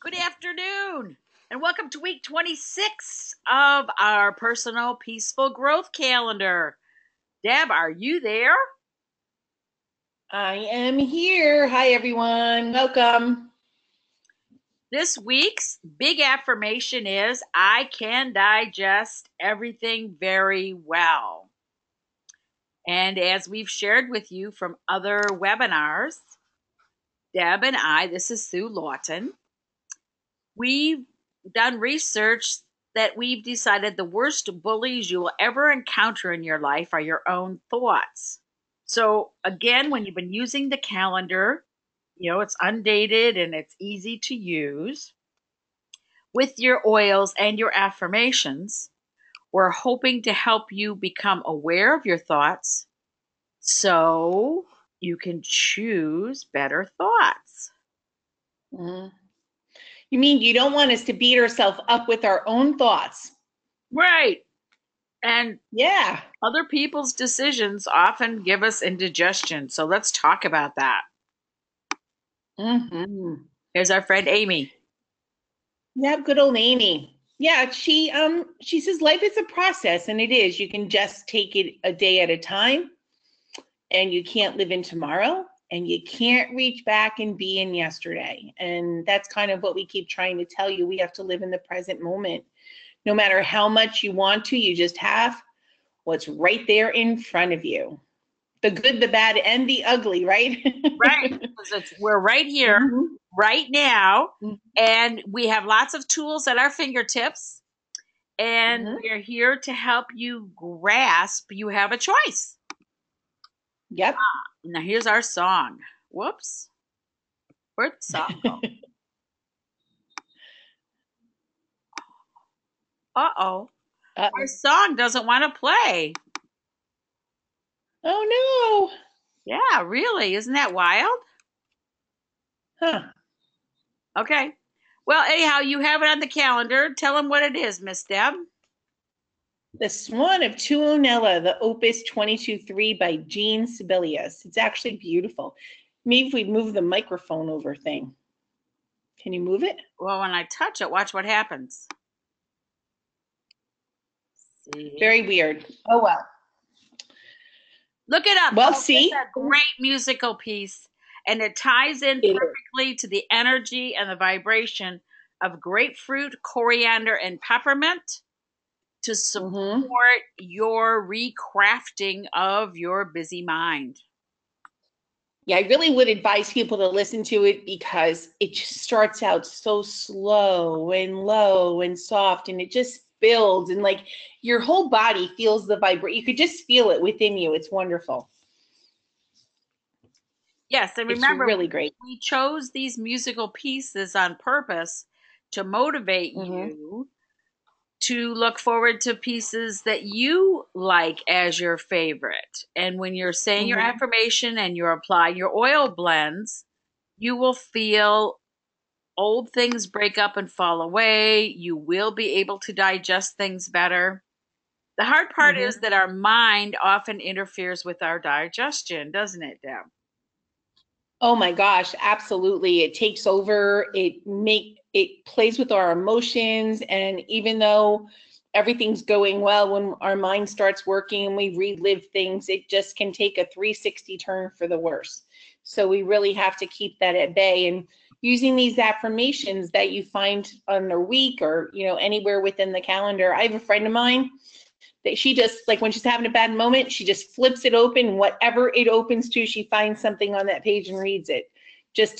Good afternoon, and welcome to week 26 of our personal peaceful growth calendar. Deb, are you there? I am here. Hi, everyone. Welcome. This week's big affirmation is I can digest everything very well. And as we've shared with you from other webinars, Deb and I, this is Sue Lawton, we've done research that we've decided the worst bullies you will ever encounter in your life are your own thoughts. So, again, when you've been using the calendar, it's undated and it's easy to use. With your oils and your affirmations, we're hoping to help you become aware of your thoughts so you can choose better thoughts. Mm. You mean you don't want us to beat ourselves up with our own thoughts? Right. And yeah, other people's decisions often give us indigestion. So let's talk about that. Mm-hmm. Here's our friend Amy. Yeah, good old Amy. Yeah, she says life is a process, and it is. You can just take it a day at a time, and you can't live in tomorrow, and you can't reach back and be in yesterday. And that's kind of what we keep trying to tell you. We have to live in the present moment. No matter how much you want to, you just have what's right there in front of you. The good, the bad, and the ugly, right? Right. Because we're right here, right now, and we have lots of tools at our fingertips, and we're here to help you grasp you have a choice. Yep. Now here's our song. Whoops. Where'd the song go? Uh-oh. Our song doesn't want to play. Oh, no. Yeah, really? Isn't that wild? Huh. Okay. Well, anyhow, you have it on the calendar. Tell them what it is, Miss Deb. The Swan of Tuonela, the Opus 22-3 by Jean Sibelius. It's actually beautiful. Maybe if we move the microphone over thing. Can you move it? Well, when I touch it, watch what happens. See? Very weird. Oh, well. Look it up. Well, see? It's a great musical piece, and it ties in perfectly to the energy and the vibration of grapefruit, coriander, and peppermint to support your recrafting of your busy mind. Yeah, I really would advise people to listen to it because it just starts out so slow and low and soft, and it just builds, and like your whole body feels the vibration. You could just feel it within you. It's wonderful. Yes, and remember, it's really great. We chose these musical pieces on purpose to motivate you to look forward to pieces that you like as your favorite. And when you're saying your affirmation and you're applying your oil blends, you will feel old things break up and fall away. You will be able to digest things better. The hard part is that our mind often interferes with our digestion, doesn't it, Deb? Oh my gosh, absolutely. It takes over. It plays with our emotions, and even though everything's going well, when our mind starts working and we relive things, it just can take a 360 turn for the worse. So we really have to keep that at bay, and using these affirmations that you find on a week or anywhere within the calendar. I have a friend of mine that she just, like, when she's having a bad moment, she just flips it open. Whatever it opens to, she finds something on that page and reads it, just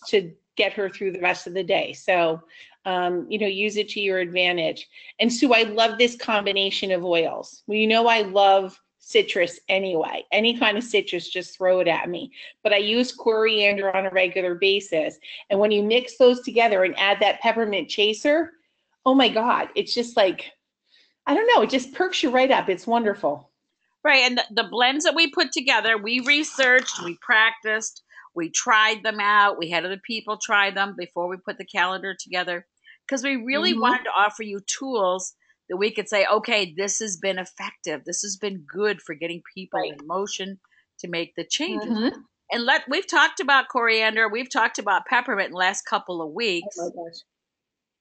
to get her through the rest of the day. So, use it to your advantage. And Sue, I love this combination of oils. Well, I love citrus anyway. Any kind of citrus, just throw it at me. But I use coriander on a regular basis. And when you mix those together and add that peppermint chaser, oh my God, it's just like, I don't know, it just perks you right up. It's wonderful. Right, and the blends that we put together, we researched, we practiced, we tried them out, we had other people try them before we put the calendar together, because we really wanted to offer you tools that we could say, okay, this has been effective, this has been good for getting people in motion to make the changes. And we've talked about coriander, we've talked about peppermint in the last couple of weeks. Oh my gosh.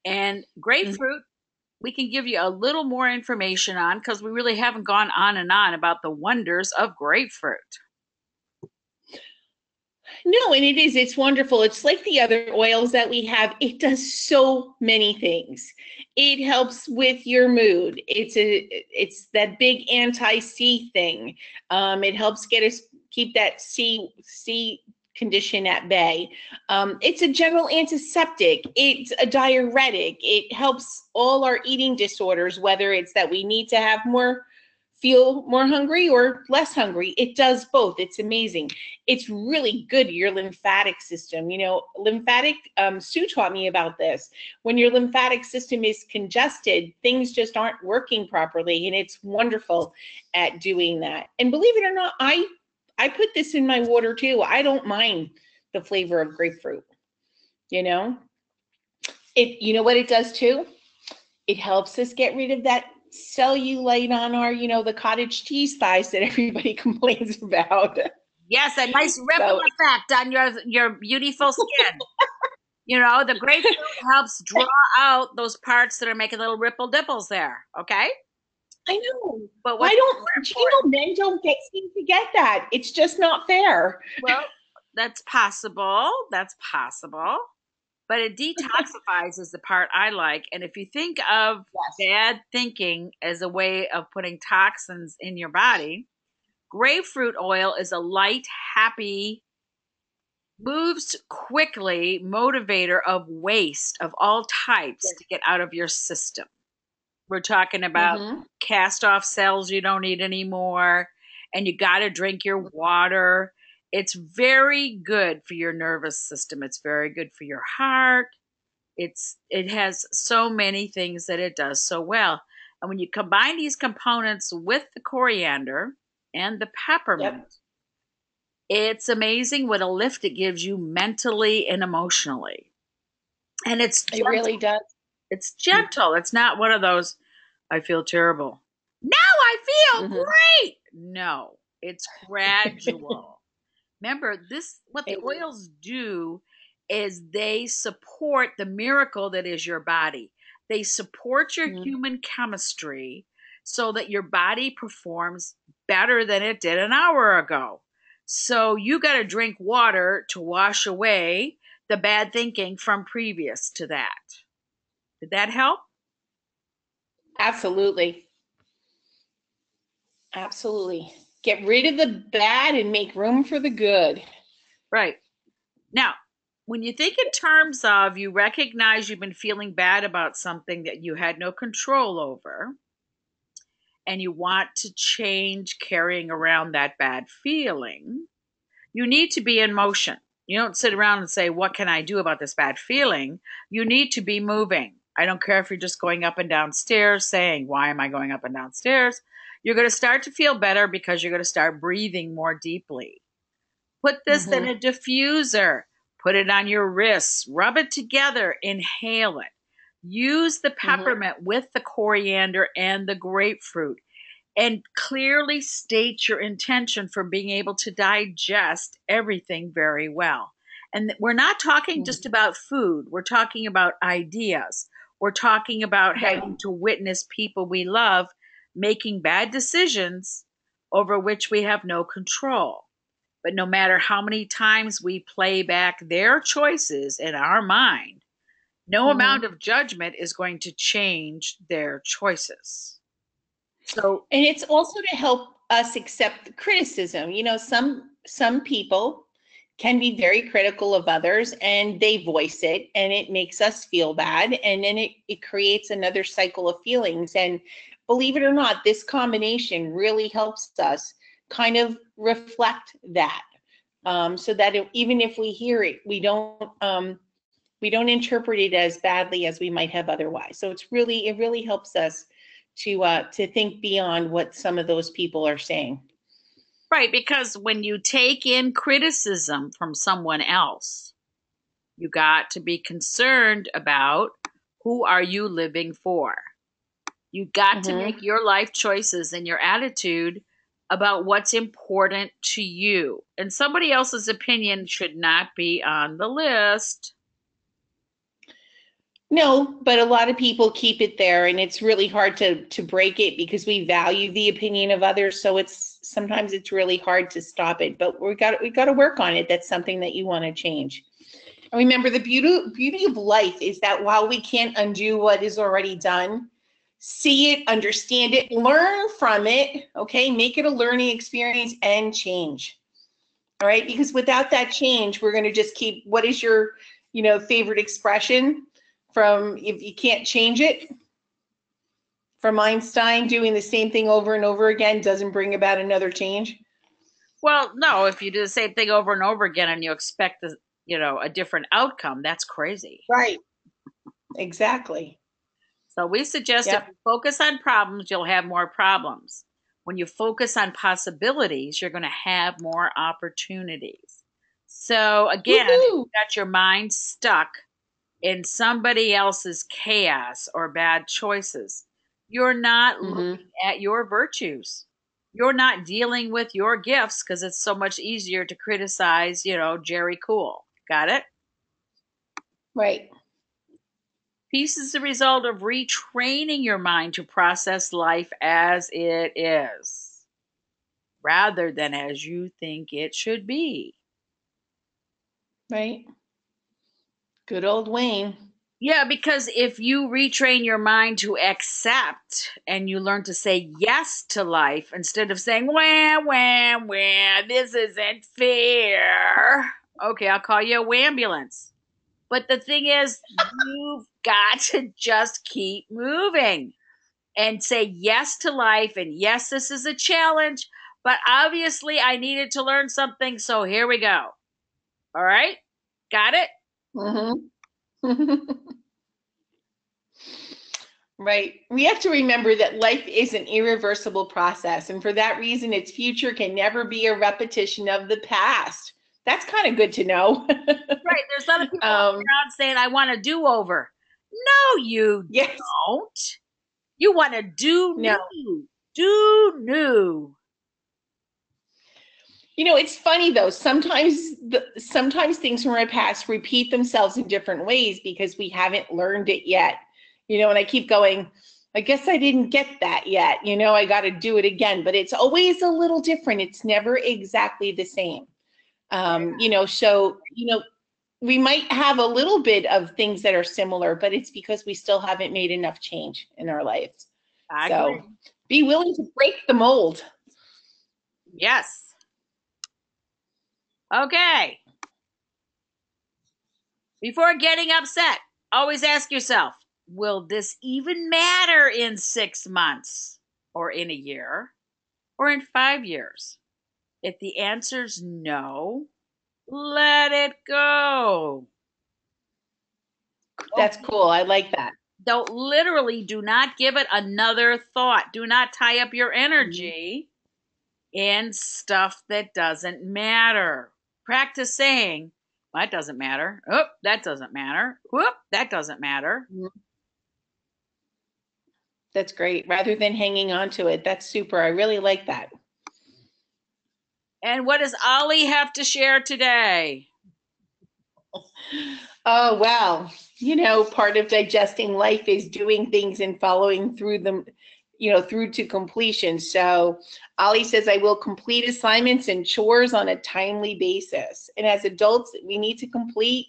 And grapefruit, we can give you a little more information on because we really haven't gone on and on about the wonders of grapefruit. No, and it's wonderful. It's like the other oils that we have. It does so many things. It helps with your mood. It's that big anti-C thing. It helps keep that C condition at bay. It's a general antiseptic. It's a diuretic. It helps all our eating disorders, whether it's that we need to feel more hungry or less hungry. It does both. It's amazing. It's really good your lymphatic system. Sue taught me about this. When your lymphatic system is congested, things just aren't working properly, and it's wonderful at doing that. And believe it or not, I put this in my water too. I don't mind the flavor of grapefruit. You know what it does too? It helps us get rid of that cellulite on our, the cottage cheese thighs that everybody complains about. Yes, a nice ripple effect on your beautiful skin. The grapefruit helps draw out those parts that are making little ripple dipples there. Okay. I know, but men don't seem to get that. It's just not fair. Well, that's possible. But it detoxifies is the part I like. And if you think of bad thinking as a way of putting toxins in your body, grapefruit oil is a light, happy, moves quickly motivator of waste of all types to get out of your system. We're talking about cast off cells you don't need anymore, and you got to drink your water. It's very good for your nervous system. It's very good for your heart. It has so many things that it does so well. And when you combine these components with the coriander and the peppermint, it's amazing what a lift it gives you mentally and emotionally. And it really does. It's gentle. It's not one of those, I feel terrible. Now I feel great. No, it's gradual. Remember, what the oils do is they support the miracle that is your body. They support your human chemistry so that your body performs better than it did an hour ago. So you got to drink water to wash away the bad thinking from previous to that. Did that help? Absolutely. Absolutely. Get rid of the bad and make room for the good. Right. Now, when you think in terms of you recognize you've been feeling bad about something that you had no control over, and you want to change carrying around that bad feeling, you need to be in motion. You don't sit around and say, what can I do about this bad feeling? You need to be moving. I don't care if you're just going up and down stairs saying, why am I going up and down stairs? You're going to start to feel better because you're going to start breathing more deeply. Put this in a diffuser. Put it on your wrists. Rub it together. Inhale it. Use the peppermint with the coriander and the grapefruit. And clearly state your intention for being able to digest everything very well. And we're not talking just about food. We're talking about ideas. We're talking about having to witness people we love making bad decisions over which we have no control. But no matter how many times we play back their choices in our mind, no amount of judgment is going to change their choices. So, and it's also to help us accept criticism. Some people can be very critical of others, and they voice it, and it makes us feel bad, and then it creates another cycle of feelings. And believe it or not, this combination really helps us kind of reflect that, so that even if we hear it, we don't interpret it as badly as we might have otherwise. So it really helps us to think beyond what some of those people are saying. Right, because when you take in criticism from someone else, you got to be concerned about who are you living for. You got to make your life choices and your attitude about what's important to you. And somebody else's opinion should not be on the list. No, but a lot of people keep it there, and it's really hard to break it because we value the opinion of others. So it's sometimes it's really hard to stop it, but we got to work on it. That's something that you want to change. And remember, the beauty of life is that while we can't undo what is already done, see it, understand it, learn from it, okay? Make it a learning experience and change. All right? Because without that change, we're going to just keep, what is your, favorite expression from if you can't change it? From Einstein, doing the same thing over and over again doesn't bring about another change. Well, no, if you do the same thing over and over again and you expect a different outcome, that's crazy. Right. Exactly. So we suggest if you focus on problems, you'll have more problems. When you focus on possibilities, you're going to have more opportunities. So again, if you got your mind stuck in somebody else's chaos or bad choices, you're not looking at your virtues. You're not dealing with your gifts because it's so much easier to criticize, Jerry Cool. Got it? Right. Peace is the result of retraining your mind to process life as it is, rather than as you think it should be. Right. Good old Wayne. Yeah, because if you retrain your mind to accept and you learn to say yes to life instead of saying, wah, wah, wah, this isn't fair. Okay, I'll call you a wambulance. But the thing is, you've got to just keep moving and say yes to life. And yes, this is a challenge, but obviously I needed to learn something. So here we go. All right. Got it? Right. We have to remember that life is an irreversible process. And for that reason, its future can never be a repetition of the past. That's kind of good to know. Right. There's a lot of people around saying, I want a do-over. No, you don't. You want to do new. Do new. It's funny though. Sometimes things from our past repeat themselves in different ways because we haven't learned it yet. And I keep going, I guess I didn't get that yet. I got to do it again, but it's always a little different. It's never exactly the same. So, we might have a little bit of things that are similar, but it's because we still haven't made enough change in our lives. So be willing to break the mold. Yes. Okay. Before getting upset, always ask yourself, will this even matter in 6 months or in a year or in 5 years? If the answer's no, let it go. That's cool. I like that. Don't literally do not give it another thought. Do not tie up your energy in stuff that doesn't matter. Practice saying, that doesn't matter. Oh, that doesn't matter. Whoop, that doesn't matter. That's great. Rather than hanging on to it. That's super. I really like that. And what does Ollie have to share today? Oh, wow. Part of digesting life is doing things and following through them, through to completion. So Ollie says, I will complete assignments and chores on a timely basis. And as adults, we need to complete,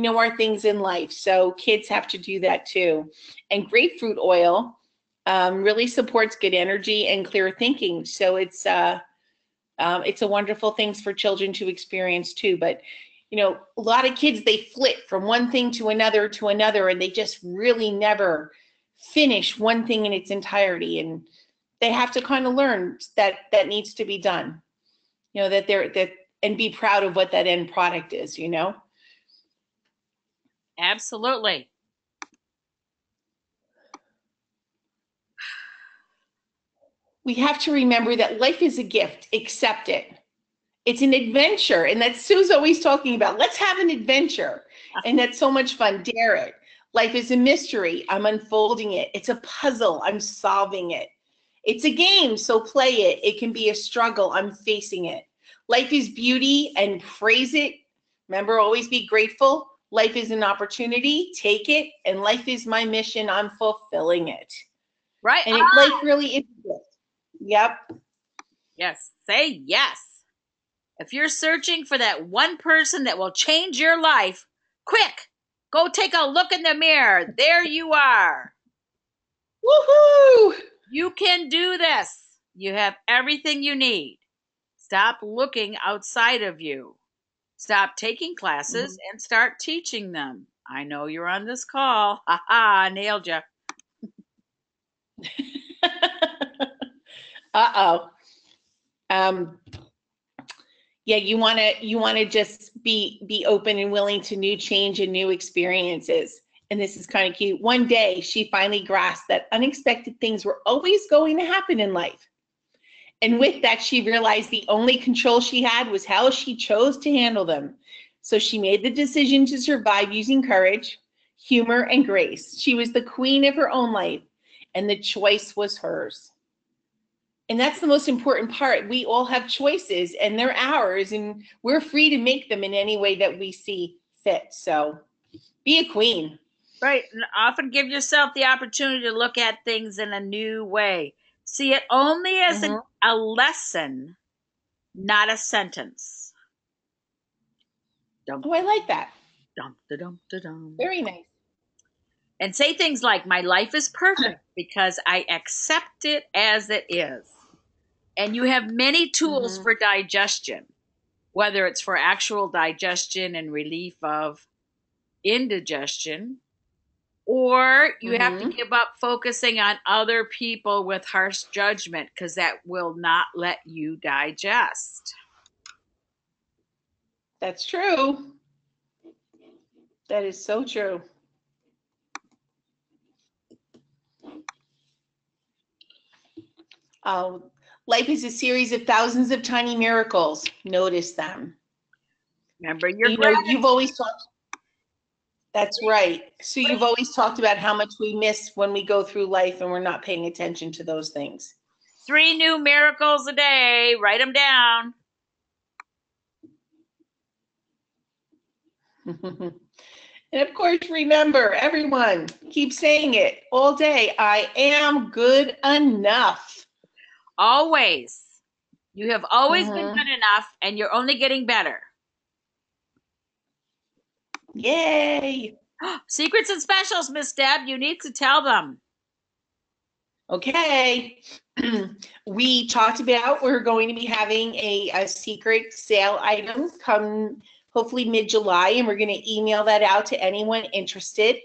our things in life. So kids have to do that too. And grapefruit oil really supports good energy and clear thinking. So it's a wonderful thing for children to experience too. But a lot of kids, they flit from one thing to another, and they just really never finish one thing in its entirety. And they have to kind of learn that needs to be done, and be proud of what that end product is, Absolutely. We have to remember that life is a gift. Accept it. It's an adventure. And that's Sue's always talking about. Let's have an adventure. And that's so much fun. Dare it. Life is a mystery. I'm unfolding it. It's a puzzle. I'm solving it. It's a game. So play it. It can be a struggle. I'm facing it. Life is beauty and praise it. Remember, always be grateful. Life is an opportunity. Take it. And life is my mission. I'm fulfilling it. Right. And life really is a gift. Yep. Yes. Say yes. If you're searching for that one person that will change your life, quick, go take a look in the mirror. There you are. Woohoo! You can do this. You have everything you need. Stop looking outside of you. Stop taking classes and start teaching them. I know you're on this call. Ha ha, nailed you. Uh-oh. Yeah, you want to just be open and willing to new change and new experiences. And this is kind of cute. One day she finally grasped that unexpected things were always going to happen in life. And with that, she realized the only control she had was how she chose to handle them. So she made the decision to survive using courage, humor, and grace. She was the queen of her own life, and the choice was hers. And that's the most important part. We all have choices, and they're ours, and we're free to make them in any way that we see fit. So be a queen. Right. And often give yourself the opportunity to look at things in a new way. See it only as a lesson, not a sentence. Oh, I like that. Dum, da, dum, da, dum. Very nice. And say things like, my life is perfect because I accept it as it is. And you have many tools for digestion, whether it's for actual digestion and relief of indigestion, or you have to give up focusing on other people with harsh judgment, because that will not let you digest. That's true. That is so true. Life is a series of thousands of tiny miracles. Notice them. Remember your you've always talked. That's right. So you've always talked about how much we miss when we go through life and we're not paying attention to those things. 3 new miracles a day. Write them down. And of course, remember, everyone, keep saying it all day. I am good enough. Always. You have always been good enough, and you're only getting better. Yay. Secrets and specials, Miss Deb. You need to tell them. Okay. We talked about we're going to be having a secret sale item come hopefully mid-July, and we're going to email that out to anyone interested.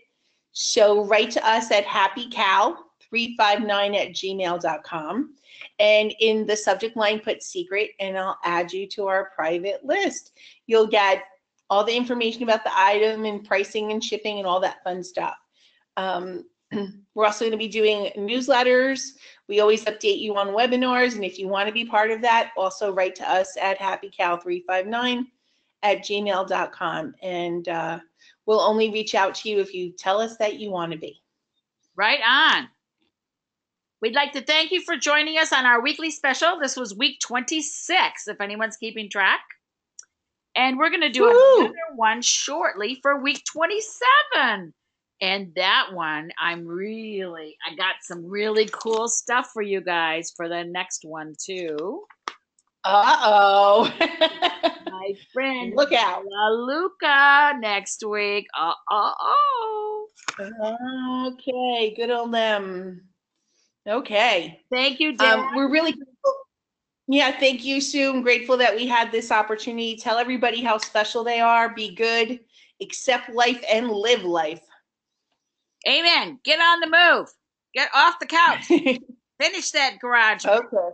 So write to us at happycow359@gmail.com. And in the subject line, put secret, and I'll add you to our private list. You'll get all the information about the item and pricing and shipping and all that fun stuff. We're also going to be doing newsletters. We always update you on webinars. And if you want to be part of that, also write to us at happycow359@gmail.com. And we'll only reach out to you if you tell us that you want to be. Right on. We'd like to thank you for joining us on our weekly special. This was week 26, if anyone's keeping track. And we're going to do another one shortly for week 27. And that one, I got some really cool stuff for you guys for the next one, too. Uh-oh. My friend, look out. Luca next week. Okay, good on them. Okay. Thank you, Deb. We're really grateful. Yeah, thank you, Sue. I'm grateful that we had this opportunity. Tell everybody how special they are. Be good, accept life, and live life. Amen. Get on the move. Get off the couch. Finish that garage. Okay.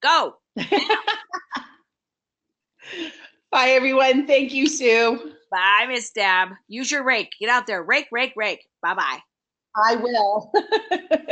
Go. Bye, everyone. Thank you, Sue. Bye, Miss Deb. Use your rake. Get out there. Rake, rake, rake. Bye-bye. I will.